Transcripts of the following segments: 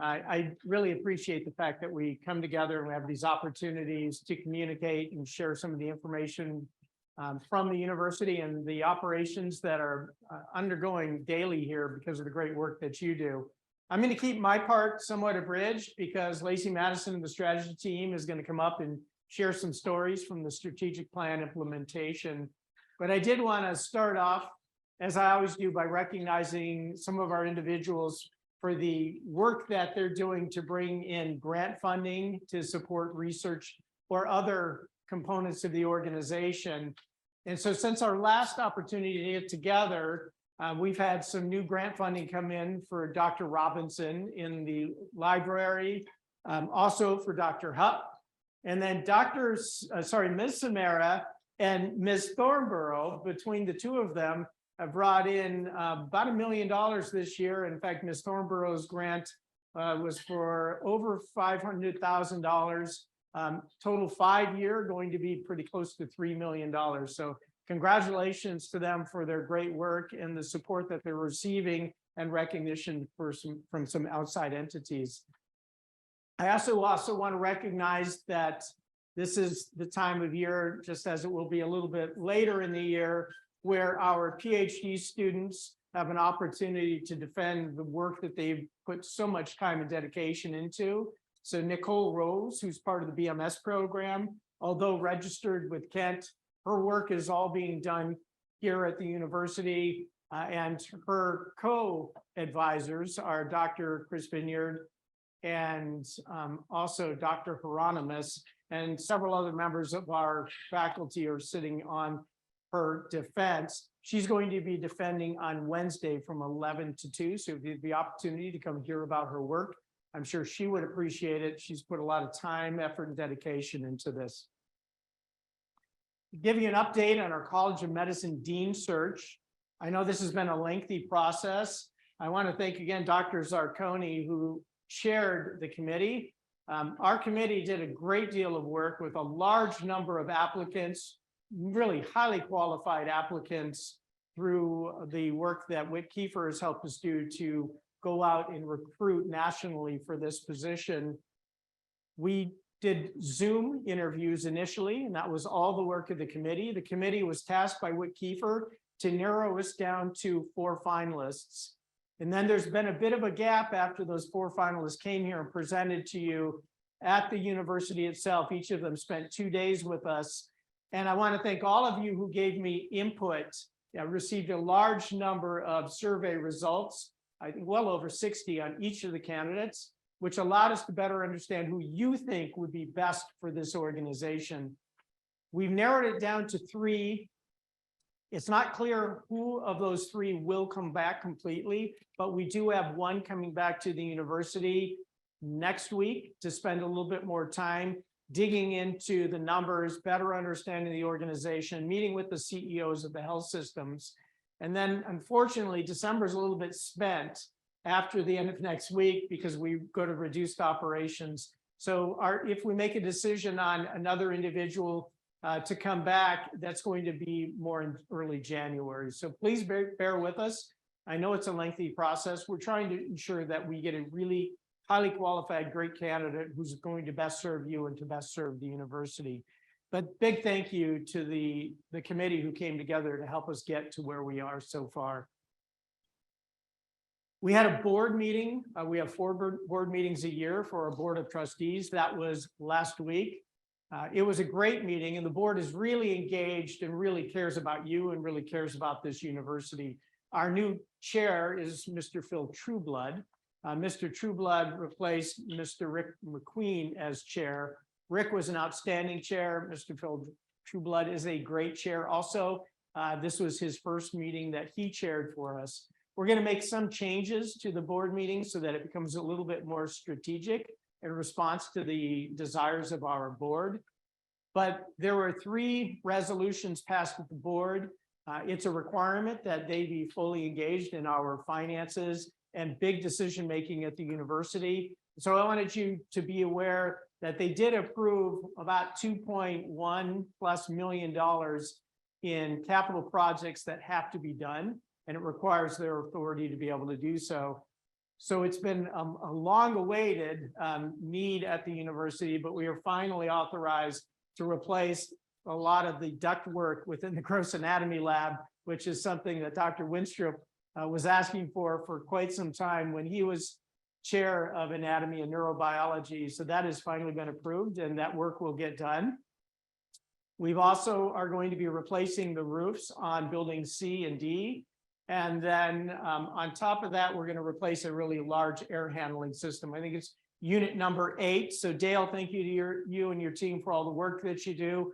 I really appreciate the fact that we come together and we have these opportunities to communicate and share some of the information from the university and the operations that are undergoing daily here because of the great work that you do. I'm going to keep my part somewhat abridged because Lacey Madison and the strategy team is going to come up and share some stories from the strategic plan implementation. But I did want to start off, as I always do, by recognizing some of our individuals for the work that they're doing to bring in grant funding to support research or other components of the organization. And so since our last opportunity to get together, we've had some new grant funding come in for Dr. Robinson in the library, also for Dr. Hupp, and then Ms. Samara and Ms. Thornborough, between the two of them, have brought in about $1 million this year. In fact, Ms. Thornborough's grant was for over $500,000. Total 5-year, going to be pretty close to $3 million. So congratulations to them for their great work and the support that they're receiving and recognition from some outside entities. I also want to recognize that this is the time of year, just as it will be a little bit later in the year, where our PhD students have an opportunity to defend the work that they've put so much time and dedication into. So Nicole Rose, who's part of the BMS program, although registered with Kent, her work is all being done here at the university, and her co-advisors are Dr. Chris Vineyard and also Dr. Hieronymus, and several other members of our faculty are sitting on her defense. She's going to be defending on Wednesday from 11 to 2, so you have the opportunity to come hear about her work. I'm sure she would appreciate it. She's put a lot of time, effort, and dedication into this. To give you an update on our College of Medicine Dean search. I know this has been a lengthy process. I want to thank again Dr. Zarconi, who chaired the committee. Our committee did a great deal of work with a large number of applicants, really highly qualified applicants, through the work that Whit Kiefer has helped us do to go out and recruit nationally for this position. We did Zoom interviews initially, and that was all the work of the committee. The committee was tasked by Whit Kiefer to narrow us down to 4 finalists. And then there's been a bit of a gap after those 4 finalists came here and presented to you at the university itself. Each of them spent 2 days with us. And I want to thank all of you who gave me input. I received a large number of survey results, I think well over 60 on each of the candidates, which allowed us to better understand who you think would be best for this organization. We've narrowed it down to 3. It's not clear who of those 3 will come back completely, but we do have one coming back to the university next week to spend a little bit more time digging into the numbers, better understanding the organization, meeting with the CEOs of the health systems. And then unfortunately, December is a little bit spent after the end of next week because we go to reduced operations. So if we make a decision on another individual to come back, that's going to be more in early January. So please bear with us. I know it's a lengthy process. We're trying to ensure that we get a really highly qualified, great candidate who's going to best serve you and to best serve the university. But big thank you to the committee who came together to help us get to where we are so far. We had a board meeting. We have 4 board meetings a year for our board of trustees. That was last week. It was a great meeting, and the board is really engaged and really cares about you and really cares about this university. Our new chair is Mr. Phil Trueblood. Mr. Trueblood replaced Mr. Rick McQueen as chair. Rick was an outstanding chair. Mr. Phil Trueblood is a great chair also. This was his first meeting that he chaired for us. We're going to make some changes to the board meeting so that it becomes a little bit more strategic in response to the desires of our board. But there were 3 resolutions passed at the board. It's a requirement that they be fully engaged in our finances and big decision-making at the university. So I wanted you to be aware that they did approve about $2.1+ million in capital projects that have to be done, and it requires their authority to be able to do so. So it's been a long-awaited need at the university, but we are finally authorized to replace a lot of the ductwork within the gross anatomy lab, which is something that Dr. Winstrup was asking for quite some time when he was chair of anatomy and neurobiology. So that has finally been approved and that work will get done. We've also are going to be replacing the roofs on buildings C and D. And then on top of that, we're going to replace a really large air handling system. I think it's unit number 8. So Dale, thank you to you and your team for all the work that you do.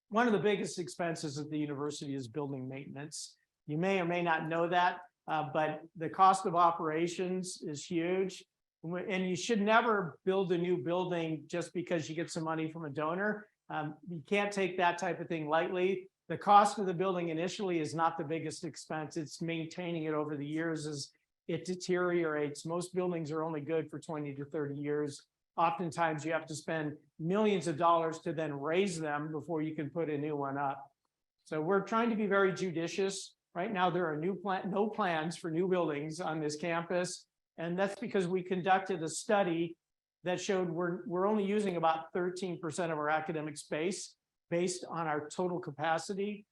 One of the biggest expenses at the university is building maintenance. You may or may not know that, but the cost of operations is huge. And you should never build a new building just because you get some money from a donor. You can't take that type of thing lightly. The cost of the building initially is not the biggest expense. It's maintaining it over the years as it deteriorates. Most buildings are only good for 20 to 30 years. Oftentimes you have to spend millions of dollars to then raise them before you can put a new one up. So we're trying to be very judicious. Right now, there are no plans for new buildings on this campus. And that's because we conducted a study that showed we're only using about 13% of our academic space based on our total capacity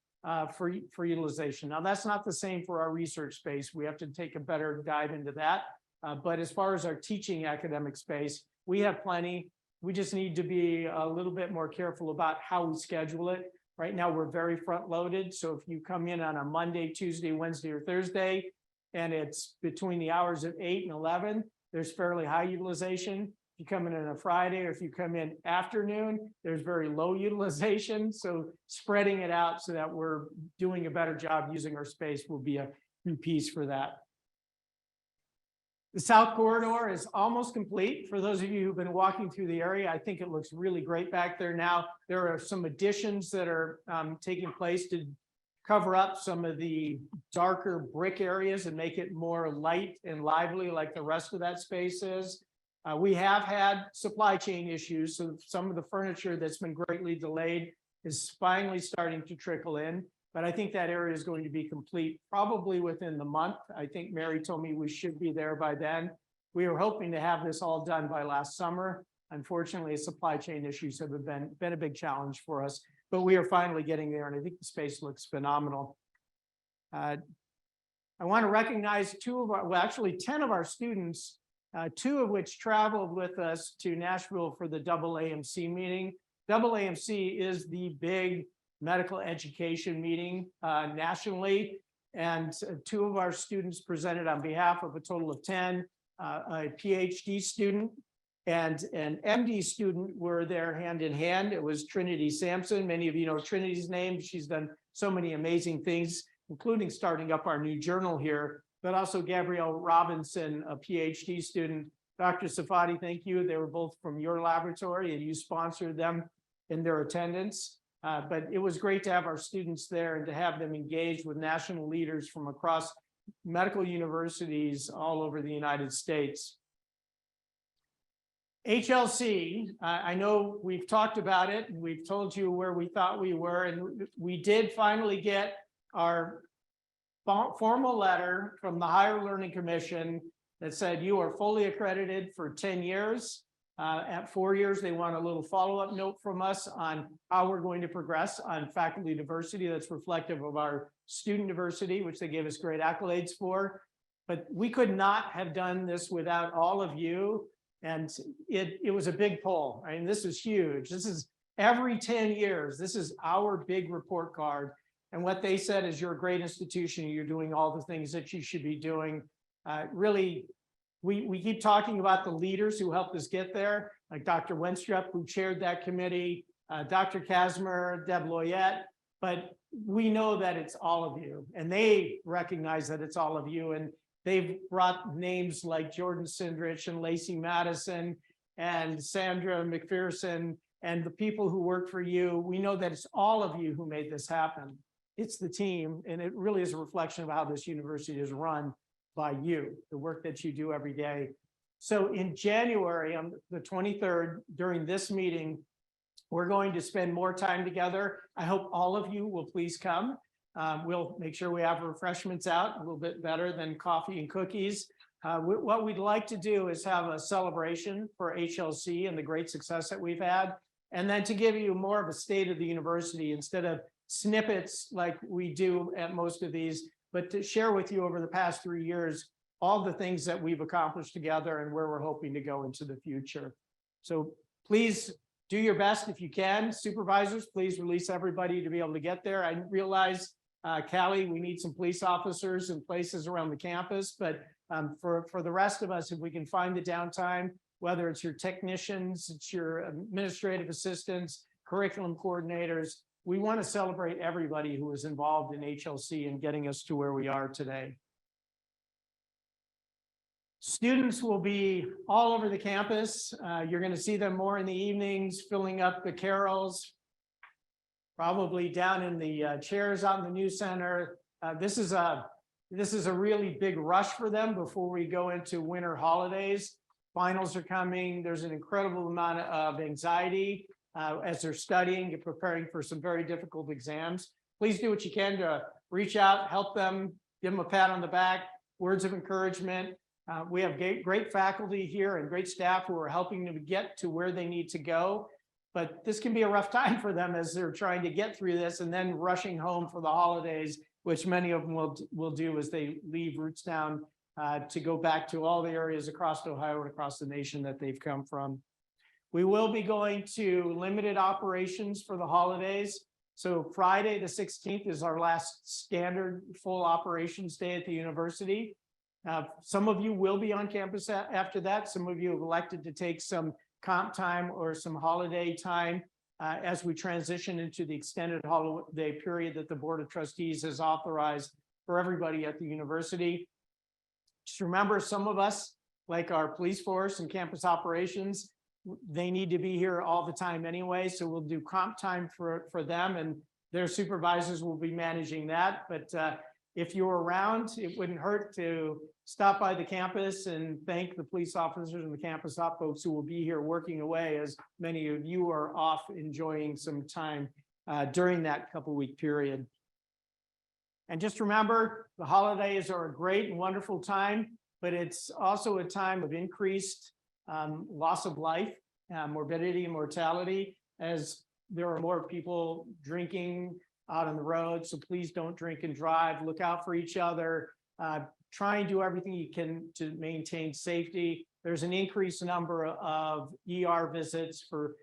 for utilization. Now, that's not the same for our research space. We have to take a better dive into that. But as far as our teaching academic space, we have plenty. We just need to be a little bit more careful about how we schedule it. Right now, we're very front loaded. So if you come in on a Monday, Tuesday, Wednesday, or Thursday, and it's between the hours of 8 and 11, there's fairly high utilization. If you come in on a Friday or if you come in afternoon, there's very low utilization. So spreading it out so that we're doing a better job using our space will be a new piece for that. The South Corridor is almost complete. For those of you who've been walking through the area, I think it looks really great back there now. There are some additions that are taking place to cover up some of the darker brick areas and make it more light and lively like the rest of that space is. We have had supply chain issues, so some of the furniture that's been greatly delayed is finally starting to trickle in, but I think that area is going to be complete probably within the month. I think Mary told me we should be there by then. We were hoping to have this all done by last summer. Unfortunately, supply chain issues have been a big challenge for us, but we are finally getting there, and I think the space looks phenomenal. I want to recognize 10 of our students, 2 of which traveled with us to Nashville for the AAMC meeting. AAMC is the big medical education meeting nationally, and 2 of our students presented on behalf of a total of 10. A PhD student and an MD student were there hand in hand. It was Trinity Sampson. Many of you know Trinity's name. She's done so many amazing things, including starting up our new journal here, but also Gabrielle Robinson, a PhD student. Dr. Safadi, thank you. They were both from your laboratory and you sponsored them in their attendance. But it was great to have our students there and to have them engaged with national leaders from across medical universities all over the United States. HLC, I know we've talked about it and we've told you where we thought we were, and we did finally get our formal letter from the Higher Learning Commission that said you are fully accredited for 10 years. At 4 years, they want a little follow-up note from us on how we're going to progress on faculty diversity that's reflective of our student diversity, which they gave us great accolades for. But we could not have done this without all of you. And it was a big pull. I mean, this is huge. This is every 10 years. This is our big report card. And what they said is you're a great institution. You're doing all the things that you should be doing. Really, we keep talking about the leaders who helped us get there, like Dr. Wenstrup, who chaired that committee, Dr. Kasmer, Deb Loyette, but we know that it's all of you, and they recognize that it's all of you, and they've brought names like Jordan Sindrich and Lacey Madison and Sandra McPherson and the people who work for you. We know that it's all of you who made this happen. It's the team, and it really is a reflection of how this university is run by you, the work that you do every day. So in January, on the 23rd, during this meeting, we're going to spend more time together. I hope all of you will please come. We'll make sure we have refreshments out a little bit better than coffee and cookies. What we'd like to do is have a celebration for HLC and the great success that we've had, and then to give you more of a state of the university instead of snippets like we do at most of these, but to share with you over the past 3 years, all the things that we've accomplished together and where we're hoping to go into the future. So please do your best if you can. Supervisors, please release everybody to be able to get there. I realize, Callie, we need some police officers in places around the campus, but for the rest of us, if we can find the downtime, whether it's your technicians, it's your administrative assistants, curriculum coordinators, we want to celebrate everybody who was involved in HLC and getting us to where we are today. Students will be all over the campus. You're going to see them more in the evenings, filling up the carols, probably down in the chairs out in the news center. This is a really big rush for them before we go into winter holidays. Finals are coming. There's an incredible amount of anxiety as they're studying and preparing for some very difficult exams. Please do what you can to reach out, help them, give them a pat on the back, words of encouragement. We have great faculty here and great staff who are helping them get to where they need to go. But this can be a rough time for them as they're trying to get through this and then rushing home for the holidays, which many of them will do as they leave Rootstown to go back to all the areas across Ohio and across the nation that they've come from. We will be going to limited operations for the holidays. So Friday the 16th is our last standard full operations day at the university. Some of you will be on campus after that. Some of you have elected to take some comp time or some holiday time as we transition into the extended holiday period that the Board of Trustees has authorized for everybody at the university. Just remember, some of us, like our police force and campus operations, they need to be here all the time anyway. So we'll do comp time for them, and their supervisors will be managing that. But if you're around, it wouldn't hurt to stop by the campus and thank the police officers and the campus op folks who will be here working away, as many of you are off enjoying some time during that couple-week period. And just remember, the holidays are a great and wonderful time, but it's also a time of increased loss of life, morbidity and mortality, as there are more people drinking out on the road. So please don't drink and drive. Look out for each other. Try and do everything you can to maintain safety. There's an increased number of ER visits for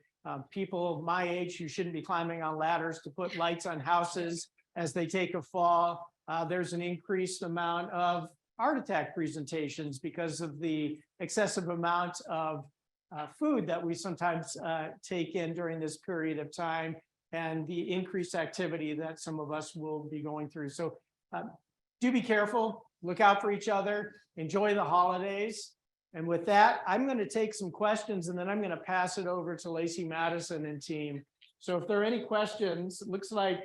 people my age who shouldn't be climbing on ladders to put lights on houses as they take a fall. There's an increased amount of heart attack presentations because of the excessive amount of food that we sometimes take in during this period of time, and the increased activity that some of us will be going through. So do be careful, look out for each other, enjoy the holidays. And with that, I'm going to take some questions and then I'm going to pass it over to Lacey Madison and team. So if there are any questions, it looks like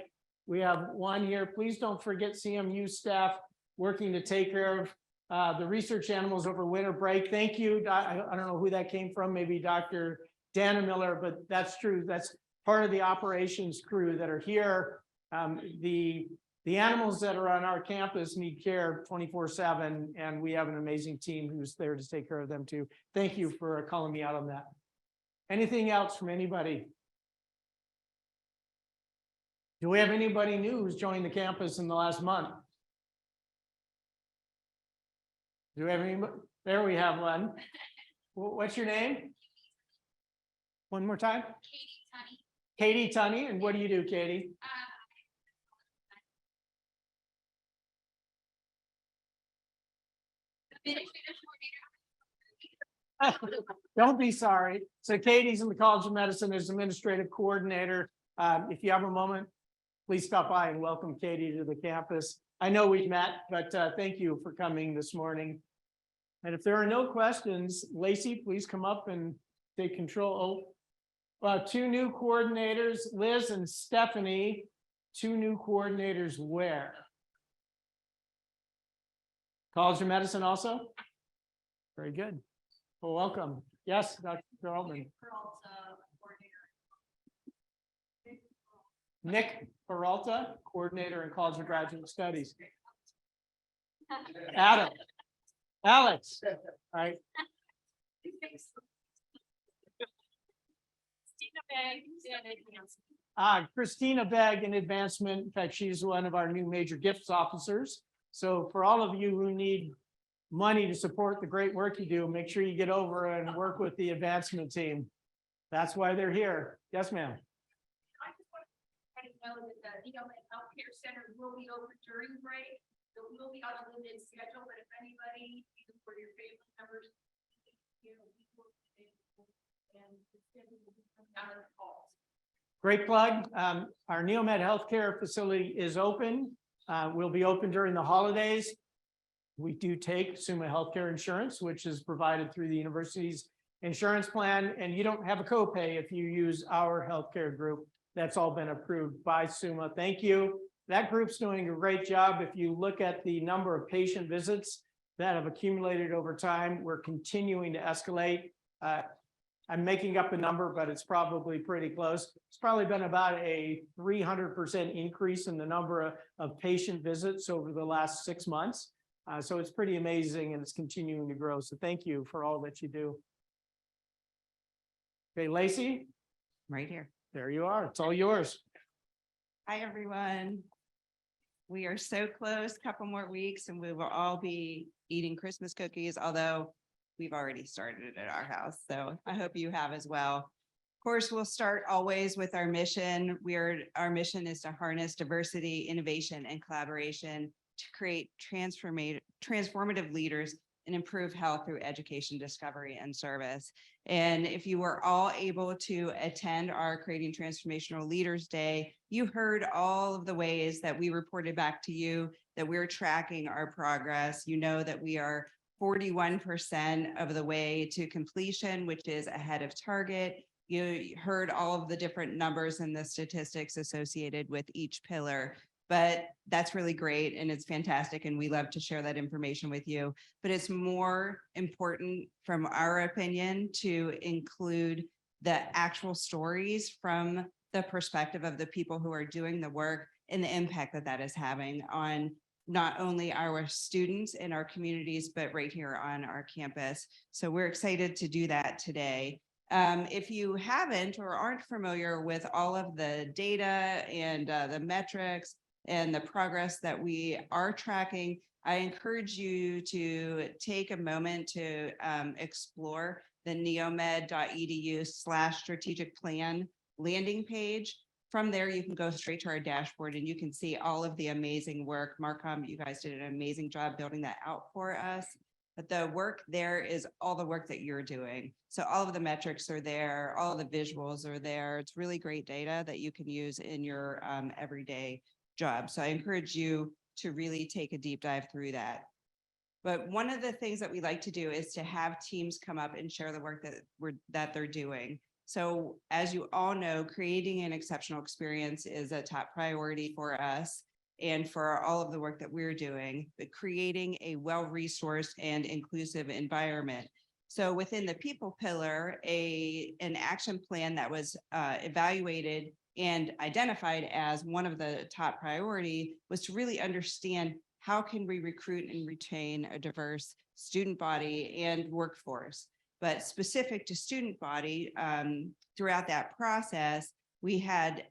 we have one here. Please don't forget CMU staff working to take care of the research animals over winter break. Thank you. I don't know who that came from, maybe Dr. Dana Miller, but that's true. That's part of the operations crew that are here. The animals that are on our campus need care 24/7, and we have an amazing team who's there to take care of them too. Thank you for calling me out on that. Anything else from anybody? Do we have anybody new who's joined the campus in the last month? Do we have any? There we have one. What's your name? One more time. Katie Tunney. And what do you do, Katie? Don't be sorry. So Katie's in the College of Medicine as administrative coordinator. If you have a moment, please stop by and welcome Katie to the campus. I know we've met, but thank you for coming this morning. And if there are no questions, Lacey, please come up and take control. Two new coordinators, Liz and Stephanie. Two new coordinators where? College of Medicine also? Very good. Well, welcome. Yes, Dr. Altman. Nick Peralta, coordinator in College of Graduate Studies. Adam. Alex. All right. Christina Begg in advancement. In fact, she's one of our new major gifts officers. So for all of you who need money to support the great work you do, make sure you get over and work with the advancement team. That's why they're here. Yes, ma'am. I just want to know that the NEOMED Healthcare Center will be open during break. It will be on a limited schedule, but if anybody, even for your family members, you know, we will be able and the schedule will be coming down in the calls. Great plug. Our NEOMED Healthcare facility is open. We'll be open during the holidays. We do take SUMA Healthcare Insurance, which is provided through the university's insurance plan, and you don't have a copay if you use our healthcare group. That's all been approved by SUMA. Thank you. That group's doing a great job. If you look at the number of patient visits that have accumulated over time, we're continuing to escalate. I'm making up a number, but it's probably pretty close. It's probably been about a 300% increase in the number of patient visits over the last 6 months. So it's pretty amazing, and it's continuing to grow. So thank you for all that you do. Okay, Lacey. Right here. There you are. It's all yours. Hi, everyone. We are so close, couple more weeks, and we will all be eating Christmas cookies, although we've already started it at our house. So I hope you have as well. Of course, we'll start always with our mission. Our mission is to harness diversity, innovation, and collaboration to create transformative leaders and improve health through education, discovery, and service. And if you were all able to attend our Creating Transformational Leaders Day, you heard all of the ways that we reported back to you that we're tracking our progress. You know that we are 41% of the way to completion, which is ahead of target. You heard all of the different numbers and the statistics associated with each pillar. But that's really great and it's fantastic, and we love to share that information with you. But it's more important, from our opinion, to include the actual stories from the perspective of the people who are doing the work and the impact that that is having on not only our students in our communities, but right here on our campus. So we're excited to do that today. If you haven't or aren't familiar with all of the data and the metrics and the progress that we are tracking, I encourage you to take a moment to explore the neomed.edu/strategic plan landing page. From there, you can go straight to our dashboard and you can see all of the amazing work. Markham, you guys did an amazing job building that out for us. But the work there is all the work that you're doing. So all of the metrics are there, all of the visuals are there. It's really great data that you can use in your everyday job. So I encourage you to really take a deep dive through that. But one of the things that we like to do is to have teams come up and share the work that they're doing. So as you all know, creating an exceptional experience is a top priority for us and for all of the work that we're doing, but creating a well-resourced and inclusive environment. So within the people pillar, an action plan that was evaluated and identified as one of the top priority was to really understand how can we recruit and retain a diverse student body and workforce. But specific to student body, throughout that process, we had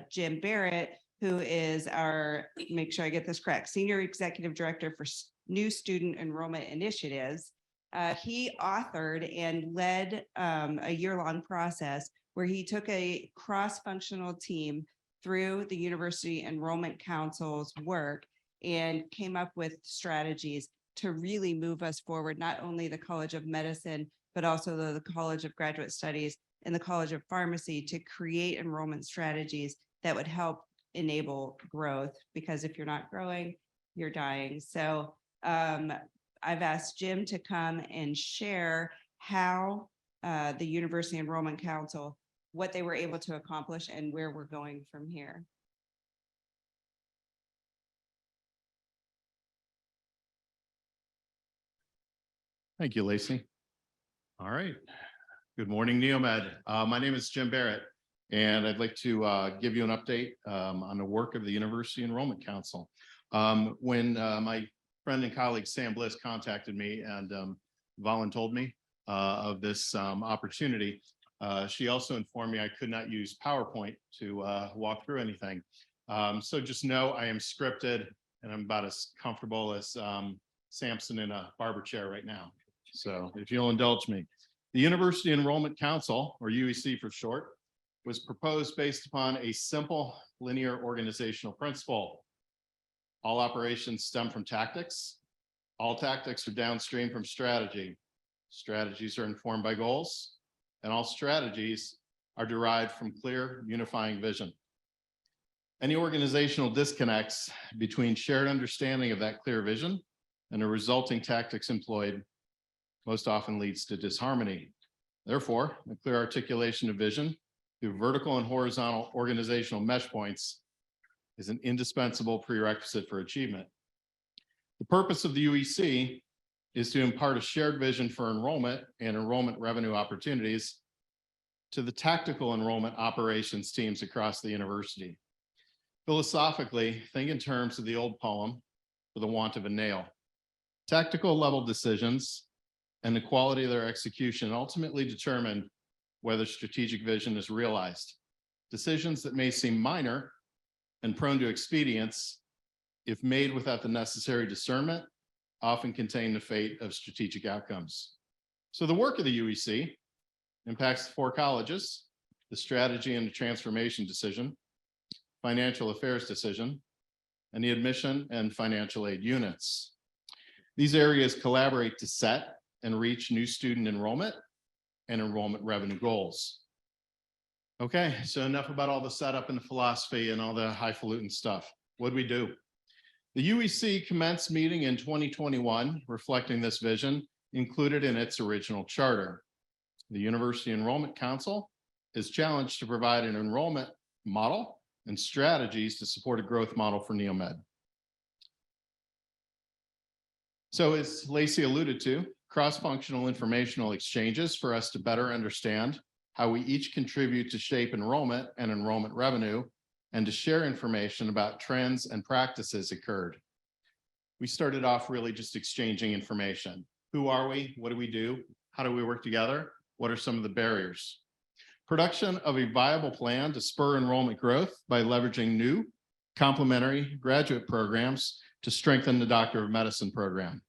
Jim Barrett, who is our, make sure I get this correct, Senior Executive Director for New Student Enrollment Initiatives. He authored and led a year-long process where he took a cross-functional team through the University Enrollment Council's work and came up with strategies to really move us forward, not only the College of Medicine, but also the College of Graduate Studies and the College of Pharmacy, to create enrollment strategies that would help enable growth, because if you're not growing, you're dying. So I've asked Jim to come and share how the University Enrollment Council, what they were able to accomplish and where we're going from here. Thank you, Lacey. All right. Good morning, NEOMED. My name is Jim Barrett, and I'd like to give you an update on the work of the University Enrollment Council. When my friend and colleague Sam Bliss contacted me and voluntold me of this opportunity. She also informed me I could not use PowerPoint to walk through anything. So just know I am scripted and I'm about as comfortable as Samson in a barber chair right now. So if you'll indulge me. The University Enrollment Council, or UEC for short, was proposed based upon a simple linear organizational principle. All operations stem from tactics. All tactics are downstream from strategy. Strategies are informed by goals, and all strategies are derived from clear, unifying vision. Any organizational disconnects between shared understanding of that clear vision and the resulting tactics employed most often leads to disharmony. Therefore, a clear articulation of vision through vertical and horizontal organizational mesh points is an indispensable prerequisite for achievement. The purpose of the UEC is to impart a shared vision for enrollment and enrollment revenue opportunities to the tactical enrollment operations teams across the university. Philosophically, think in terms of the old poem, For the Want of a Nail. Tactical level decisions and the quality of their execution ultimately determine whether strategic vision is realized. Decisions that may seem minor and prone to expedience, if made without the necessary discernment, often contain the fate of strategic outcomes. So the work of the UEC impacts the 4 colleges, the strategy and the transformation decision, financial affairs decision, and the admission and financial aid units. These areas collaborate to set and reach new student enrollment and enrollment revenue goals. Okay, so enough about all the setup and the philosophy and all the highfalutin stuff. What do we do? The UEC commenced meeting in 2021, reflecting this vision included in its original charter. The University Enrollment Council is challenged to provide an enrollment model and strategies to support a growth model for NEOMED. So as Lacey alluded to, cross-functional informational exchanges for us to better understand how we each contribute to shape enrollment and enrollment revenue, and to share information about trends and practices occurred. We started off really just exchanging information. Who are we? What do we do? How do we work together? What are some of the barriers? Production of a viable plan to spur enrollment growth by leveraging new complementary graduate programs to strengthen the Doctor of Medicine program.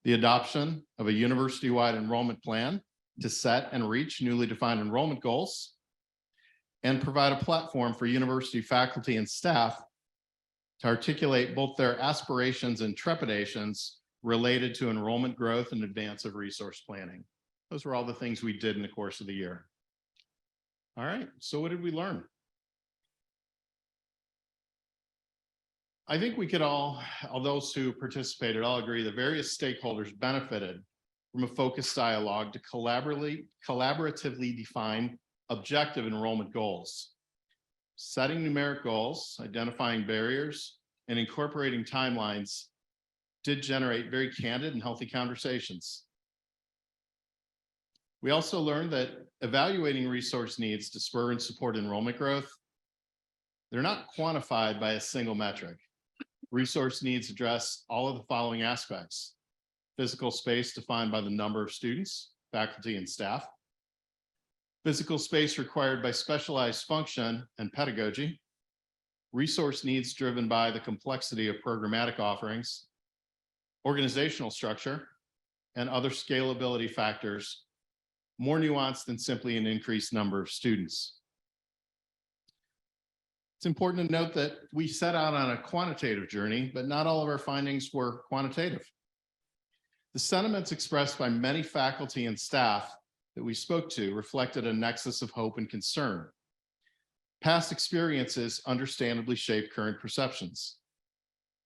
The adoption of a university-wide enrollment plan to set and reach newly defined enrollment goals, and provide a platform for university faculty and staff to articulate both their aspirations and trepidations related to enrollment growth in advance of resource planning. Those were all the things we did in the course of the year. All right, so what did we learn? I think we could all those who participated, all agree that various stakeholders benefited from a focused dialogue to collaboratively define objective enrollment goals. Setting numeric goals, identifying barriers, and incorporating timelines did generate very candid and healthy conversations. We also learned that evaluating resource needs to spur and support enrollment growth, they're not quantified by a single metric. Resource needs address all of the following aspects: physical space defined by the number of students, faculty, and staff; physical space required by specialized function and pedagogy; resource needs driven by the complexity of programmatic offerings; organizational structure; and other scalability factors more nuanced than simply an increased number of students. It's important to note that we set out on a quantitative journey, but not all of our findings were quantitative. The sentiments expressed by many faculty and staff that we spoke to reflected a nexus of hope and concern. Past experiences understandably shape current perceptions.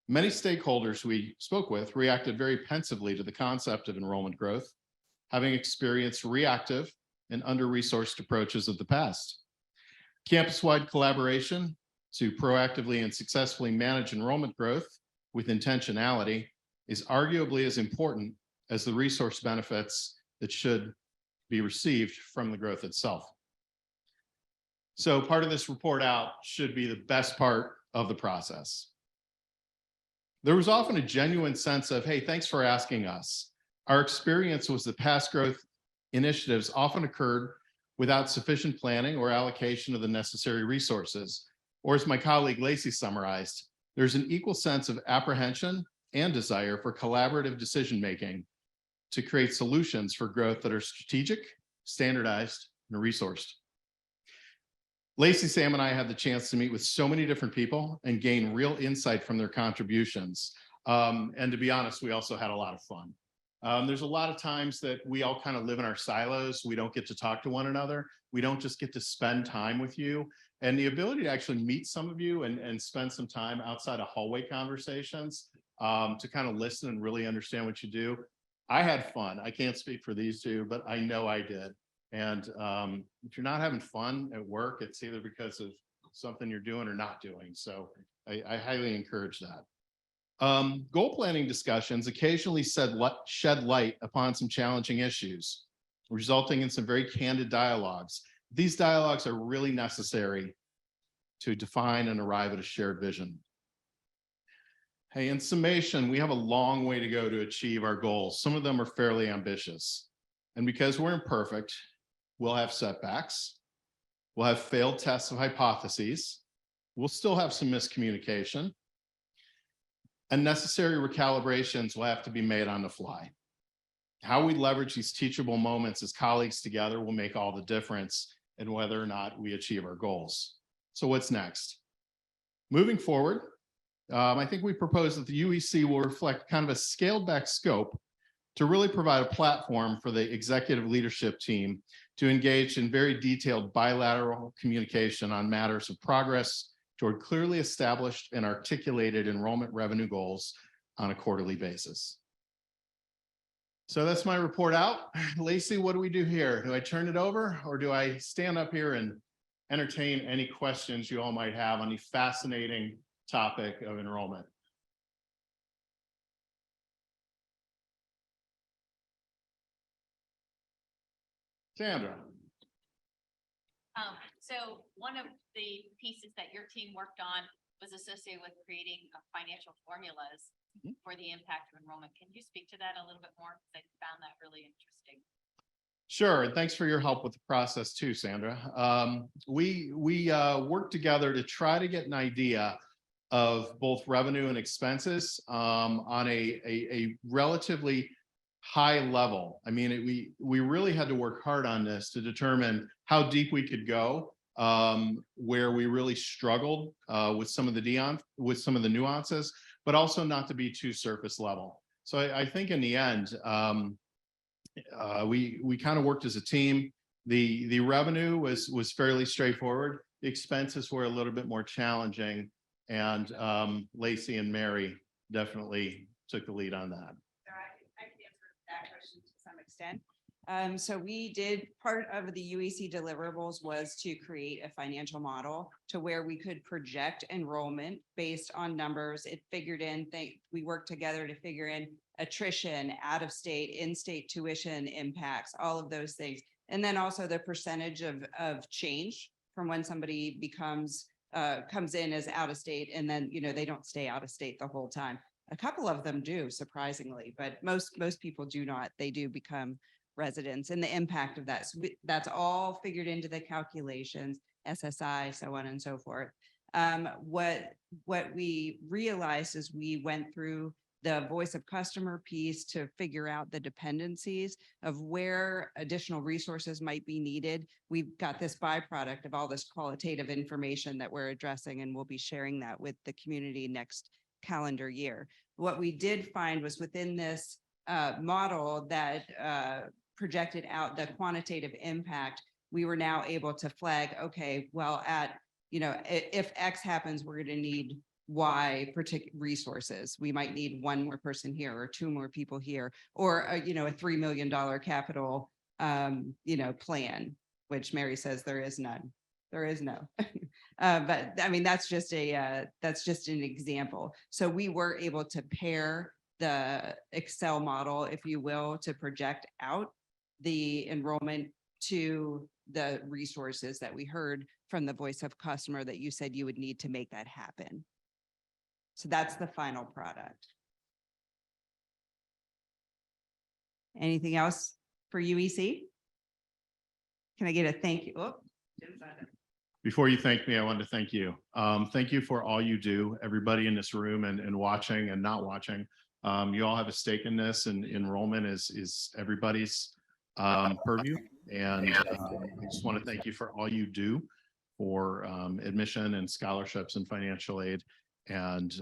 Many stakeholders we spoke with reacted very pensively to the concept of enrollment growth, having experienced reactive and under-resourced approaches of the past. Campus-wide collaboration to proactively and successfully manage enrollment growth with intentionality is arguably as important as the resource benefits that should be received from the growth itself. So part of this report out should be the best part of the process. There was often a genuine sense of, hey, thanks for asking us. Our experience was that past growth initiatives often occurred without sufficient planning or allocation of the necessary resources. Or as my colleague Lacey summarized, there's an equal sense of apprehension and desire for collaborative decision-making to create solutions for growth that are strategic, standardized, and resourced. Lacey, Sam, and I had the chance to meet with so many different people and gain real insight from their contributions. And to be honest, we also had a lot of fun. There's a lot of times that we all kind of live in our silos. We don't get to talk to one another. We don't just get to spend time with you. And the ability to actually meet some of you and spend some time outside of hallway conversations to kind of listen and really understand what you do. I had fun. I can't speak for these two, but I know I did. And if you're not having fun at work, it's either because of something you're doing or not doing. So I highly encourage that. Goal planning discussions occasionally shed light upon some challenging issues, resulting in some very candid dialogues. These dialogues are really necessary to define and arrive at a shared vision. Hey, in summation, we have a long way to go to achieve our goals. Some of them are fairly ambitious. And because we're imperfect, we'll have setbacks. We'll have failed tests of hypotheses. We'll still have some miscommunication. And necessary recalibrations will have to be made on the fly. How we leverage these teachable moments as colleagues together will make all the difference in whether or not we achieve our goals. So what's next? Moving forward, I think we propose that the UEC will reflect kind of a scaled back scope to really provide a platform for the executive leadership team to engage in very detailed bilateral communication on matters of progress toward clearly established and articulated enrollment revenue goals on a quarterly basis. So that's my report out. Lacey, what do we do here? Do I turn it over or do I stand up here and entertain any questions you all might have on the fascinating topic of enrollment? Sandra. So one of the pieces that your team worked on was associated with creating financial formulas for the impact of enrollment. Can you speak to that a little bit more? Because I found that really interesting. Sure, and thanks for your help with the process too, Sandra. We worked together to try to get an idea of both revenue and expenses on a relatively high level. I mean, we really had to work hard on this to determine how deep we could go, where we really struggled with some of the nuances, but also not to be too surface level. So I think in the end, we kind of worked as a team. The revenue was fairly straightforward. The expenses were a little bit more challenging, and Lacey and Mary definitely took the lead on that. I can answer that question to some extent. So we did, part of the UEC deliverables was to create a financial model to where we could project enrollment based on numbers. It figured in, we worked together to figure in attrition, out of state, in-state tuition impacts, all of those things. And then also the percentage of change from when somebody comes in as out of state, and then, they don't stay out of state the whole time. A couple of them do, surprisingly, but most people do not. They do become residents, and the impact of that. So that's all figured into the calculations, SSI, so on and so forth. What we realized is we went through the voice of customer piece to figure out the dependencies of where additional resources might be needed. We've got this byproduct of all this qualitative information that we're addressing, and we'll be sharing that with the community next calendar year. What we did find was within this model that projected out the quantitative impact, we were now able to flag, okay, well, if X happens, we're going to need Y particular resources. We might need one more person here or two more people here, or a $3 million capital plan, which Mary says there is none. There is no. But I mean, that's just an example. So we were able to pair the Excel model, if you will, to project out the enrollment to the resources that we heard from the voice of customer that you said you would need to make that happen. So that's the final product. Anything else for UEC? Can I get a thank you? Oh, Jim's on it. Before you thank me, I wanted to thank you. Thank you for all you do, everybody in this room and watching and not watching. You all have a stake in this, and enrollment is everybody's purview. And I just want to thank you for all you do for admission and scholarships and financial aid, and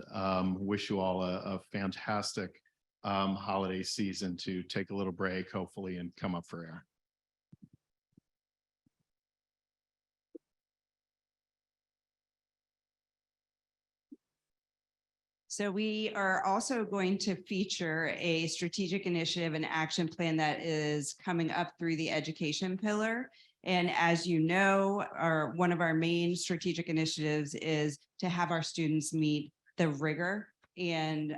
wish you all a fantastic holiday season to take a little break, hopefully, and come up for air. So we are also going to feature a strategic initiative and action plan that is coming up through the education pillar. And as you know, one of our main strategic initiatives is to have our students meet the rigor and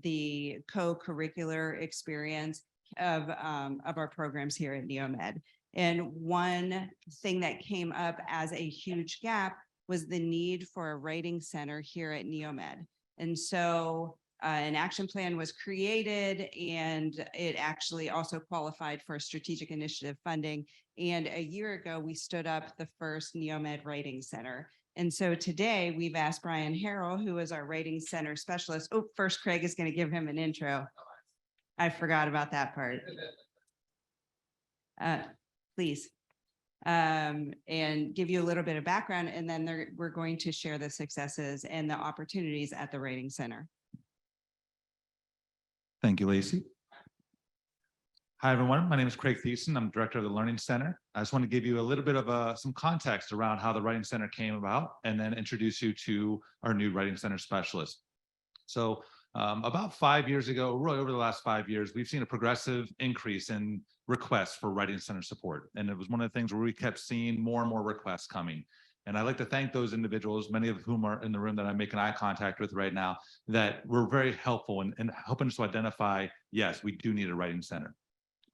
the co-curricular experience of our programs here at NEOMED. And one thing that came up as a huge gap was the need for a writing center here at NEOMED. And so an action plan was created, and it actually also qualified for strategic initiative funding. And a year ago, we stood up the first NEOMED Writing Center. And so today we've asked Brian Harrell, who is our Writing Center specialist. Oh, first Craig is going to give him an intro. I forgot about that part. Please. And give you a little bit of background, and then we're going to share the successes and the opportunities at the Writing Center. Thank you, Lacey. Hi, everyone. My name is Craig Thiessen. I'm director of the Learning Center. I just want to give you a little bit of some context around how the Writing Center came about, and then introduce you to our new Writing Center specialist. So about 5 years ago, really over the last 5 years, we've seen a progressive increase in requests for Writing Center support. And it was one of the things where we kept seeing more and more requests coming. And I'd like to thank those individuals, many of whom are in the room that I'm making eye contact with right now, that were very helpful in helping us to identify, yes, we do need a Writing Center.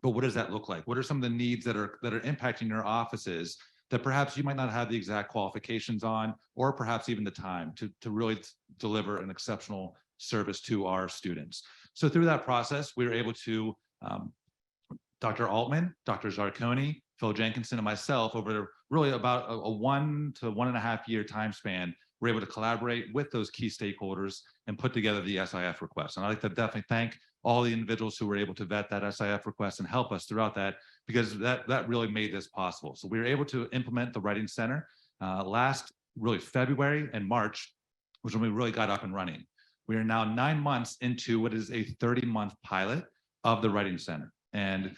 But what does that look like? What are some of the needs that are impacting your offices that perhaps you might not have the exact qualifications on, or perhaps even the time to really deliver an exceptional service to our students? So through that process, we were able to, Dr. Altman, Dr. Zarconi, Phil Jenkinson, and myself, over really about a 1 to 1.5 year time span, we're able to collaborate with those key stakeholders and put together the SIF request. And I'd like to definitely thank all the individuals who were able to vet that SIF request and help us throughout that, because that really made this possible. So we were able to implement the Writing Center last really February and March, was when we really got up and running. We are now 9 months into what is a 30-month pilot of the Writing Center. And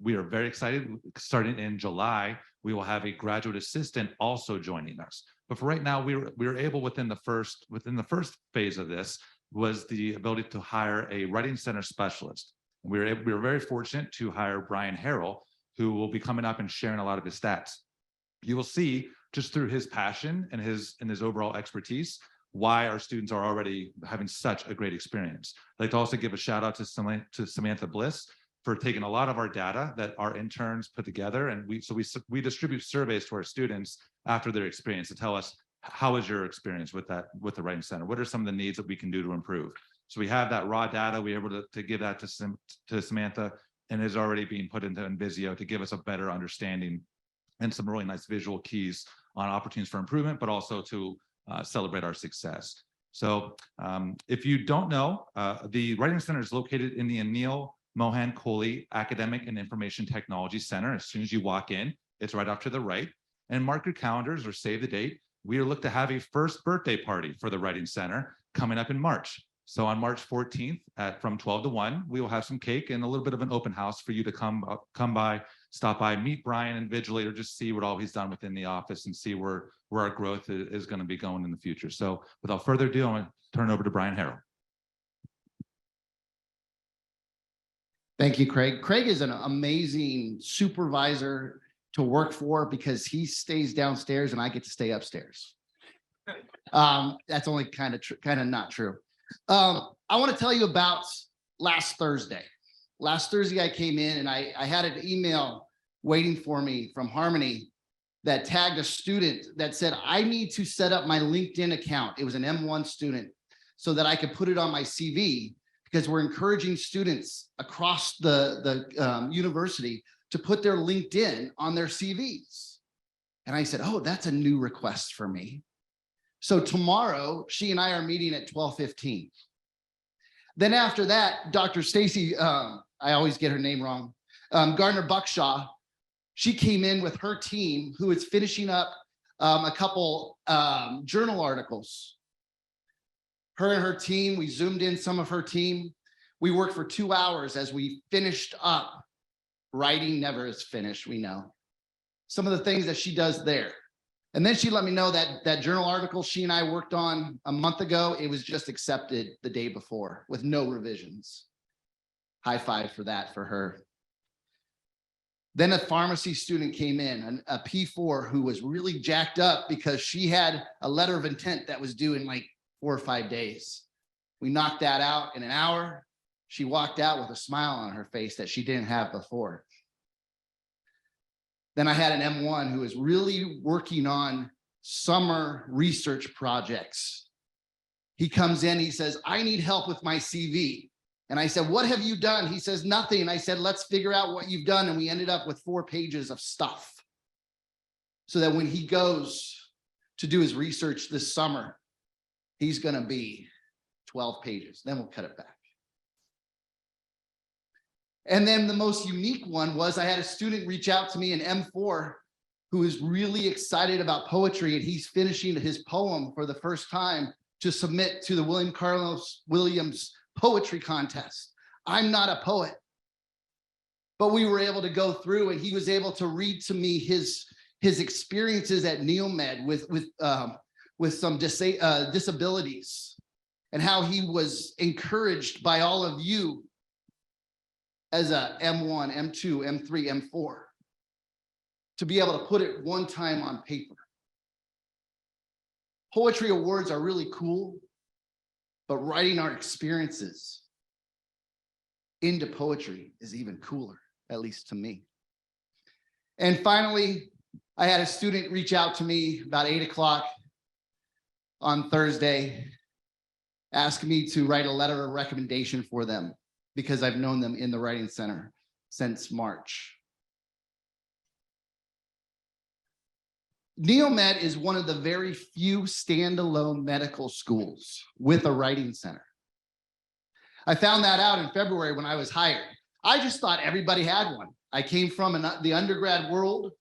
we are very excited. Starting in July, we will have a graduate assistant also joining us. But for right now, we were able within the first phase of this was the ability to hire a Writing Center specialist. We were very fortunate to hire Brian Harrell, who will be coming up and sharing a lot of his stats. You will see just through his passion and his overall expertise why our students are already having such a great experience. I'd like to also give a shout out to Samantha Bliss for taking a lot of our data that our interns put together, and we distribute surveys to our students after their experience to tell us, how is your experience with the Writing Center? What are some of the needs that we can do to improve? So we have that raw data. We're able to give that to Samantha, and is already being put into Invisio to give us a better understanding and some really nice visual keys on opportunities for improvement, but also to celebrate our success. So if you don't know, the Writing Center is located in the Anil Mohan Kohli Academic and Information Technology Center. As soon as you walk in, it's right off to the right. And mark your calendars or save the date. We are looking to have a first birthday party for the Writing Center coming up in March. So on March 14th from 12 to 1, we will have some cake and a little bit of an open house for you to come by, stop by, meet Brian individually, or just see what all he's done within the office and see where our growth is going to be going in the future. So without further ado, I'm going to turn it over to Brian Harrell. Thank you, Craig. Craig is an amazing supervisor to work for because he stays downstairs and I get to stay upstairs. That's only kind of not true. I want to tell you about last Thursday. Last Thursday, I came in and I had an email waiting for me from Harmony that tagged a student that said, I need to set up my LinkedIn account. It was an M1 student. so that I could put it on my CV, because we're encouraging students across the university to put their LinkedIn on their CVs. And I said, oh, that's a new request for me. So tomorrow, she and I are meeting at 12:15. Then after that, Dr. Stacy, I always get her name wrong, Gardner Buckshaw, she came in with her team who is finishing up a couple journal articles. Her and her team, we zoomed in some of her team. We worked for 2 hours as we finished up. Writing never is finished, we know. Some of the things that she does there. And then she let me know that that journal article she and I worked on a month ago, it was just accepted the day before with no revisions. High five for that for her. Then a pharmacy student came in, a P4 who was really jacked up because she had a letter of intent that was due in like 4 or 5 days. We knocked that out in an hour. She walked out with a smile on her face that she didn't have before. Then I had an M1 who was really working on summer research projects. He comes in, he says, I need help with my CV. And I said, what have you done? He says, nothing. And I said, let's figure out what you've done. And we ended up with 4 pages of stuff. So that when he goes to do his research this summer, he's going to be 12 pages. Then we'll cut it back. And then the most unique one was I had a student reach out to me in M4 who is really excited about poetry, and he's finishing his poem for the first time to submit to the William Carlos Williams poetry contest. I'm not a poet, but we were able to go through and he was able to read to me his experiences at NEOMED with some disabilities and how he was encouraged by all of you as a M1, M2, M3, M4, to be able to put it one time on paper. Poetry awards are really cool, but writing our experiences into poetry is even cooler, at least to me. And finally, I had a student reach out to me about 8 o'clock on Thursday, asking me to write a letter of recommendation for them, because I've known them in the Writing Center since March. NEOMED is one of the very few standalone medical schools with a Writing Center. I found that out in February when I was hired. I just thought everybody had one. I came from the undergrad world.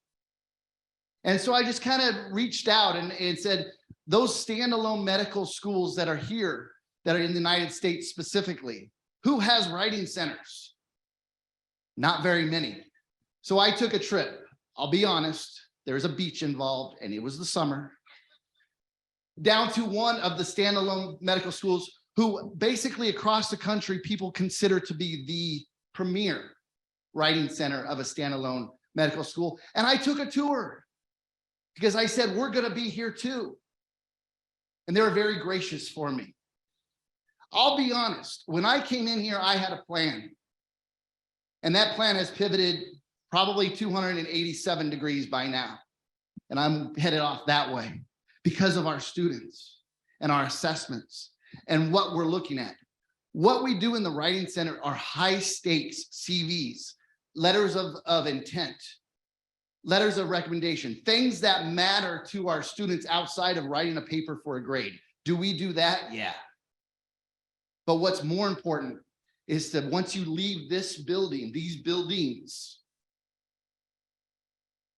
And so I just kind of reached out and said, those standalone medical schools that are here, that are in the United States specifically, who has writing centers? Not very many. So I took a trip. I'll be honest, there's a beach involved, and it was the summer, down to one of the standalone medical schools who basically across the country people consider to be the premier writing center of a standalone medical school. And I took a tour because I said, we're going to be here too. And they were very gracious for me. I'll be honest, when I came in here, I had a plan. And that plan has pivoted probably 287 degrees by now. And I'm headed off that way because of our students and our assessments and what we're looking at. What we do in the Writing Center are high stakes CVs, letters of intent, letters of recommendation, things that matter to our students outside of writing a paper for a grade. Do we do that? Yeah. But what's more important is that once you leave this building, these buildings,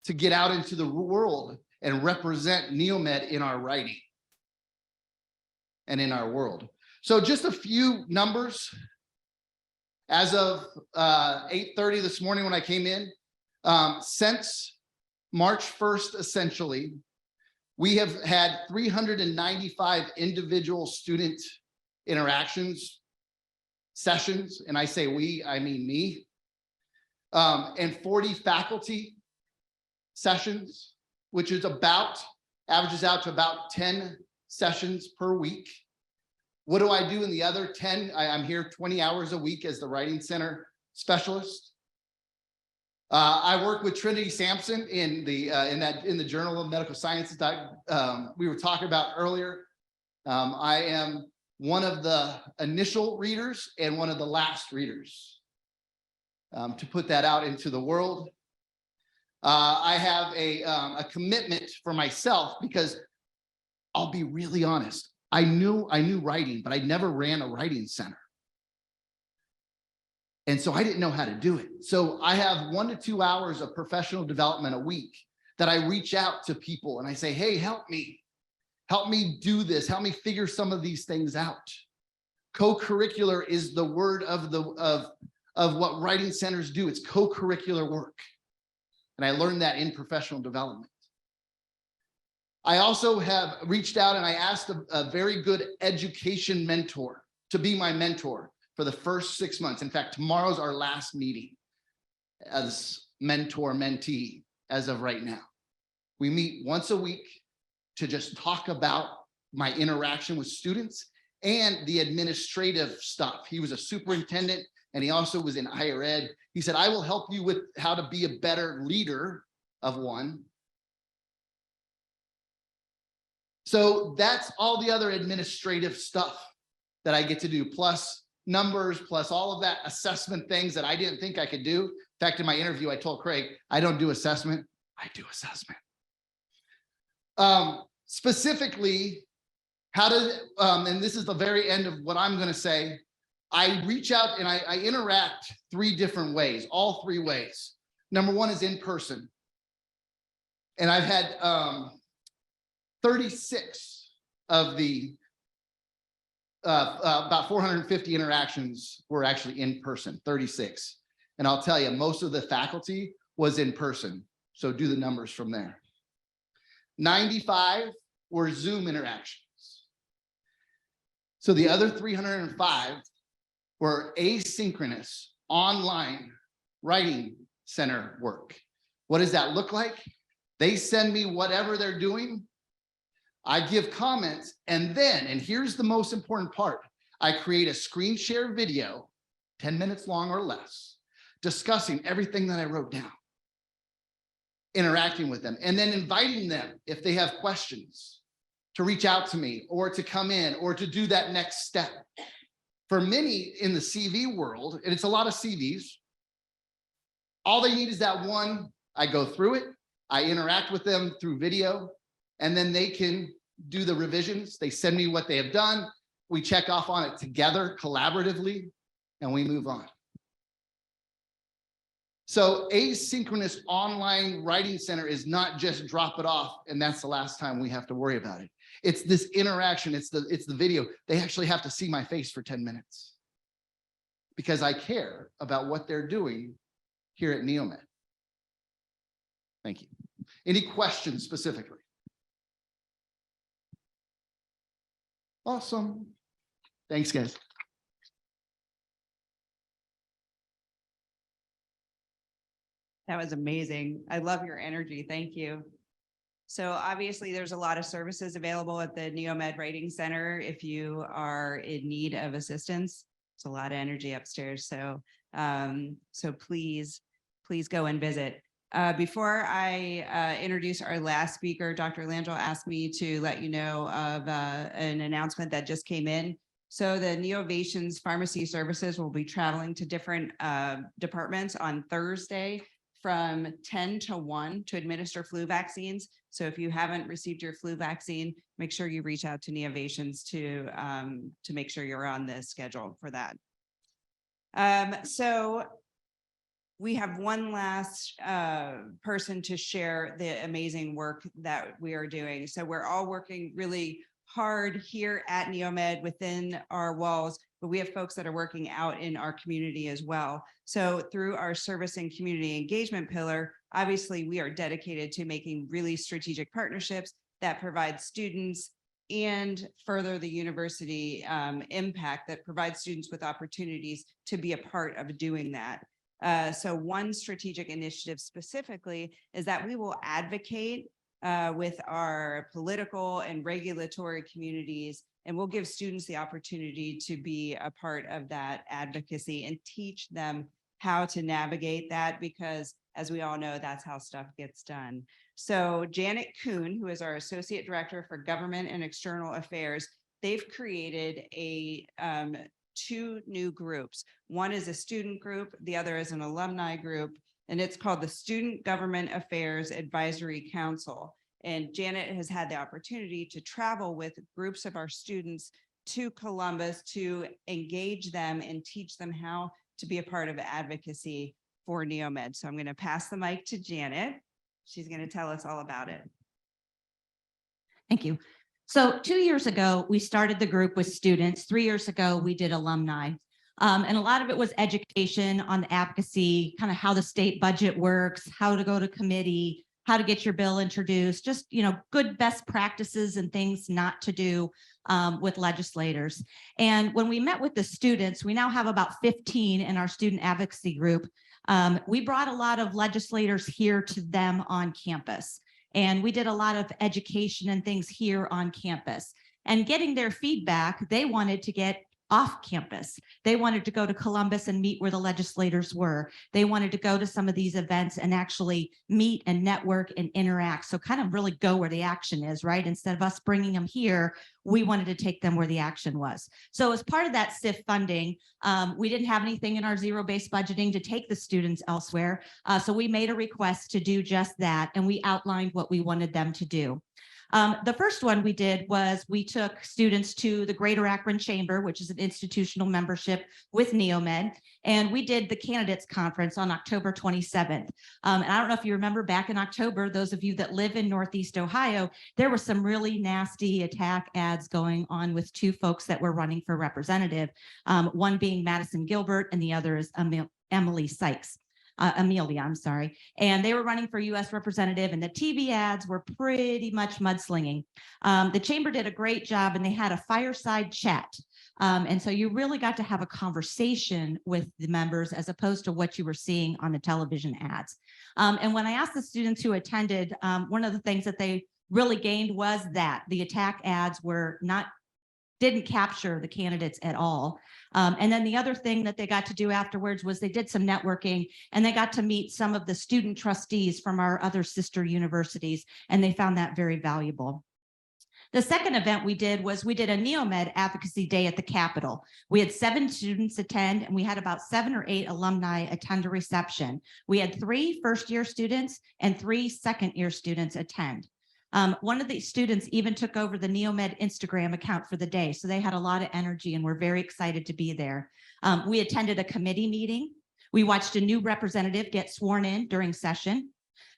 to get out into the world and represent NEOMED in our writing and in our world. So just a few numbers. As of 8:30 this morning when I came in, since March 1st, essentially, we have had 395 individual student interactions, sessions, and I say we, I mean me, and 40 faculty sessions, which is averages out to about 10 sessions per week. What do I do in the other 10? I'm here 20 hours a week as the Writing Center specialist. I work with Trinity Sampson in the Journal of Medical Sciences that we were talking about earlier. I am one of the initial readers and one of the last readers to put that out into the world. I have a commitment for myself because I'll be really honest. I knew writing, but I never ran a writing center. And so I didn't know how to do it. So I have 1 to 2 hours of professional development a week that I reach out to people and I say, hey, help me do this. Help me figure some of these things out. Co-curricular is the word of what writing centers do. It's co-curricular work. And I learned that in professional development. I also have reached out and I asked a very good education mentor to be my mentor for the first 6 months. In fact, tomorrow's our last meeting as mentor-mentee as of right now. We meet once a week to just talk about my interaction with students and the administrative stuff. He was a superintendent and he also was in higher ed. He said, I will help you with how to be a better leader of one. So that's all the other administrative stuff that I get to do, plus numbers, plus all of that assessment things that I didn't think I could do. In fact, in my interview, I told Craig, I don't do assessment, I do assessment. Specifically, how to, and this is the very end of what I'm going to say, I reach out and I interact 3 different ways, all 3 ways. Number 1 is in person. And I've had 36 of the about 450 interactions were actually in person, 36. And I'll tell you, most of the faculty was in person. So do the numbers from there. 95 were Zoom interactions. So the other 305 were asynchronous online writing center work. What does that look like? They send me whatever they're doing. I give comments, and then, and here's the most important part, I create a screen share video, 10 minutes long or less, discussing everything that I wrote down, interacting with them, and then inviting them, if they have questions, to reach out to me or to come in or to do that next step. For many in the CV world, and it's a lot of CVs, all they need is that one. I go through it, I interact with them through video, and then they can do the revisions. They send me what they have done. We check off on it together collaboratively, and we move on. So asynchronous online writing center is not just drop it off and that's the last time we have to worry about it. It's this interaction, it's the video. They actually have to see my face for 10 minutes because I care about what they're doing here at NEOMED. Thank you. Any questions specifically? Awesome. Thanks, guys. That was amazing. I love your energy. Thank you. So obviously there's a lot of services available at the NEOMED Writing Center if you are in need of assistance. It's a lot of energy upstairs. So, please go and visit. Before I introduce our last speaker, Dr. Langell asked me to let you know of an announcement that just came in. So the Neovations Pharmacy Services will be traveling to different departments on Thursday from 10 to 1 to administer flu vaccines. So if you haven't received your flu vaccine, make sure you reach out to Neovations to make sure you're on the schedule for that. So we have one last person to share the amazing work that we are doing. So we're all working really hard here at NEOMED within our walls, but we have folks that are working out in our community as well. So through our service and community engagement pillar, obviously we are dedicated to making really strategic partnerships that provide students and further the university impact, that provide students with opportunities to be a part of doing that. So one strategic initiative specifically is that we will advocate with our political and regulatory communities, and we'll give students the opportunity to be a part of that advocacy and teach them how to navigate that, because as we all know, that's how stuff gets done. So Janet Kuhn, who is our Associate Director for Government and External Affairs, they've created two new groups. One is a student group, the other is an alumni group, and it's called the Student Government Affairs Advisory Council. And Janet has had the opportunity to travel with groups of our students to Columbus to engage them and teach them how to be a part of advocacy for NEOMED. So I'm going to pass the mic to Janet. She's going to tell us all about it. Thank you. So 2 years ago, we started the group with students. 3 years ago, we did alumni. And a lot of it was education on the advocacy, kind of how the state budget works, how to go to committee, how to get your bill introduced, just, good best practices and things not to do with legislators. And when we met with the students, we now have about 15 in our student advocacy group. We brought a lot of legislators here to them on campus. And we did a lot of education and things here on campus. And getting their feedback, they wanted to get off campus. They wanted to go to Columbus and meet where the legislators were. They wanted to go to some of these events and actually meet and network and interact. So kind of really go where the action is, right? Instead of us bringing them here, we wanted to take them where the action was. So as part of that SIF funding, we didn't have anything in our zero-based budgeting to take the students elsewhere. So we made a request to do just that, and we outlined what we wanted them to do. The first one we did was we took students to the Greater Akron Chamber, which is an institutional membership with NEOMED, and we did the candidates conference on October 27th. And I don't know if you remember back in October, those of you that live in Northeast Ohio, there were some really nasty attack ads going on with two folks that were running for representative, one being Madison Gilbert and the other is Emily Sykes. Amelia, I'm sorry. And they were running for U.S. representative, and the TV ads were pretty much mudslinging. The chamber did a great job, and they had a fireside chat. And so you really got to have a conversation with the members as opposed to what you were seeing on the television ads. And when I asked the students who attended, one of the things that they really gained was that the attack ads didn't capture the candidates at all. And then the other thing that they got to do afterwards was they did some networking, and they got to meet some of the student trustees from our other sister universities, and they found that very valuable. The second event we did was we did a NEOMED advocacy day at the Capitol. We had 7 students attend, and we had about 7 or 8 alumni attend a reception. We had 3 first-year students and 3 second-year students attend. One of the students even took over the NEOMED Instagram account for the day. So they had a lot of energy and were very excited to be there. We attended a committee meeting. We watched a new representative get sworn in during session.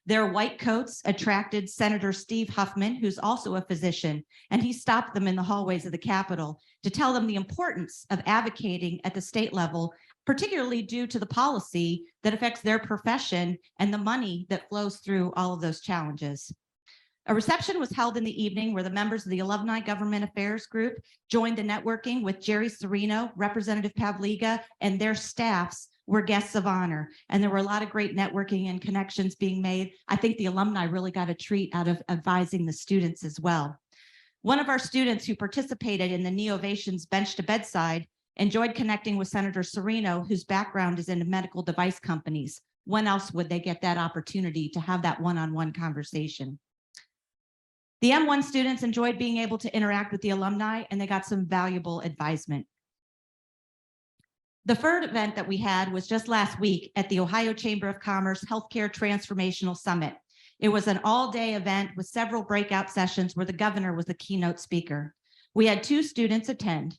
Their white coats attracted Senator Steve Huffman, who's also a physician, and he stopped them in the hallways of the Capitol to tell them the importance of advocating at the state level, particularly due to the policy that affects their profession and the money that flows through all of those challenges. A reception was held in the evening where the members of the Alumni Government Affairs Group joined the networking with Jerry Serino, Representative Pavliga, and their staffs were guests of honor. And there were a lot of great networking and connections being made. I think the alumni really got a treat out of advising the students as well. One of our students who participated in the Neovations Bench to Bedside enjoyed connecting with Senator Serino, whose background is in medical device companies. When else would they get that opportunity to have that one-on-one conversation? The M1 students enjoyed being able to interact with the alumni, and they got some valuable advisement. The third event that we had was just last week at the Ohio Chamber of Commerce Healthcare Transformational Summit. It was an all-day event with several breakout sessions where the governor was the keynote speaker. We had 2 students attend.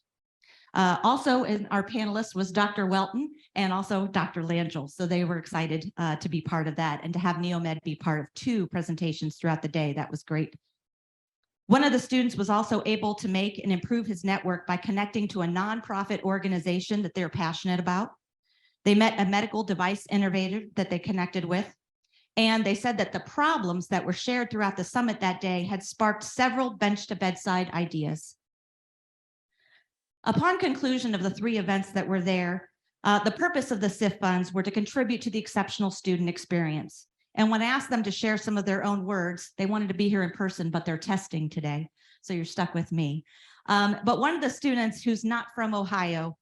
Also in our panelists was Dr. Welton and also Dr. Langell. So they were excited to be part of that and to have NEOMED be part of 2 presentations throughout the day. That was great. One of the students was also able to make and improve his network by connecting to a nonprofit organization that they're passionate about. They met a medical device innovator that they connected with. And they said that the problems that were shared throughout the summit that day had sparked several bench to bedside ideas. Upon conclusion of the 3 events that were there, the purpose of the SIF funds were to contribute to the exceptional student experience. And when I asked them to share some of their own words, they wanted to be here in person, but they're testing today. So you're stuck with me. But one of the students who's not from Ohio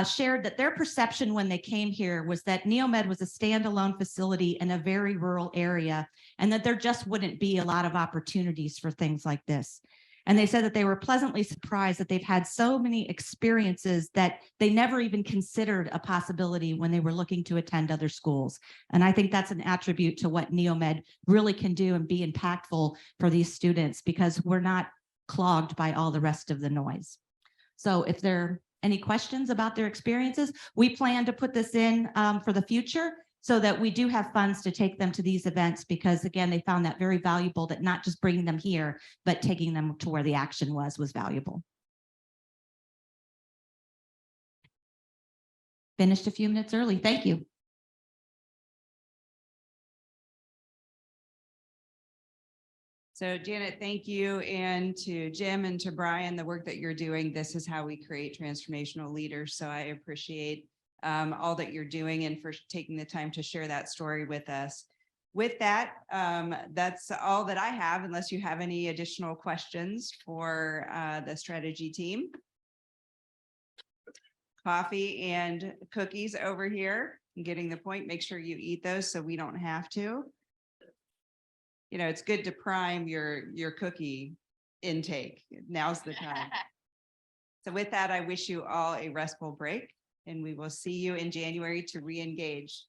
shared that their perception when they came here was that NEOMED was a standalone facility in a very rural area, and that there just wouldn't be a lot of opportunities for things like this. And they said that they were pleasantly surprised that they've had so many experiences that they never even considered a possibility when they were looking to attend other schools. And I think that's an attribute to what NEOMED really can do and be impactful for these students, because we're not clogged by all the rest of the noise. So if there are any questions about their experiences, we plan to put this in for the future so that we do have funds to take them to these events, because again, they found that very valuable, that not just bringing them here, but taking them to where the action was valuable. Finished a few minutes early. Thank you. So Janet, thank you. And to Jim and to Brian, the work that you're doing, this is how we create transformational leaders. So I appreciate all that you're doing and for taking the time to share that story with us. With that, that's all that I have, unless you have any additional questions for the strategy team. Coffee and cookies over here. I'm getting the point. Make sure you eat those so we don't have to. You know, it's good to prime your cookie intake. Now's the time. So with that, I wish you all a restful break, and we will see you in January to re-engage.